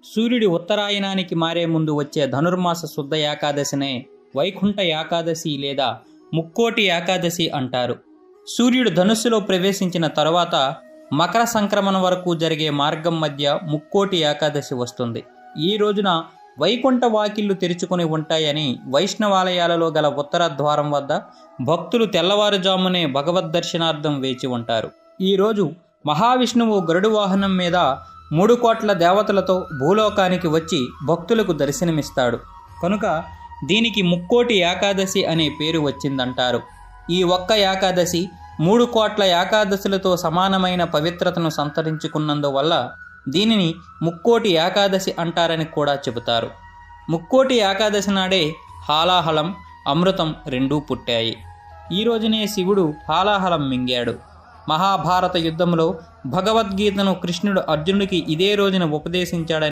సూర్యుడి ఉత్తరాయణానికి మారే ముందు వచ్చే ధనుర్మాస శుద్ధ ఏకాదశినే వైకుంఠ ఏకాదశి లేదా ముక్కోటి ఏకాదశి అంటారు. సూర్యుడు ధనుస్సులో ప్రవేశించిన తరువాత మకర సంక్రమణ వరకు జరిగే మార్గం మధ్య ముక్కోటి ఏకాదశి వస్తుంది. ఈ రోజున వైకుంఠ వాకిళ్లు తెరుచుకుని ఉంటాయని వైష్ణవాలయాలలో గల ఉత్తర ద్వారం వద్ద భక్తులు తెల్లవారుజామునే భగవద్ దర్శనార్థం వేచి ఉంటారు. ఈరోజు మహావిష్ణువు గరుడు వాహనం మీద 3 కోట్ల దేవతలతో భూలోకానికి వచ్చి భక్తులకు దర్శనమిస్తాడు కనుక దీనికి ముక్కోటి ఏకాదశి అనే పేరు వచ్చిందంటారు. ఈ ఒక్క ఏకాదశి 3 కోట్ల ఏకాదశులతో సమానమైన పవిత్రతను సంతరించుకున్నందువల్ల దీనిని ముక్కోటి ఏకాదశి అంటారని కూడా చెబుతారు. ముక్కోటి ఏకాదశి నాడే హాలాహలం, అమృతం రెండూ పుట్టాయి. ఈ రోజునే శివుడు హాలాహలం మింగాడు. మహాభారత యుద్ధంలో భగవద్గీతను కృష్ణుడు అర్జునుడికి ఇదే రోజున ఉపదేశించాడని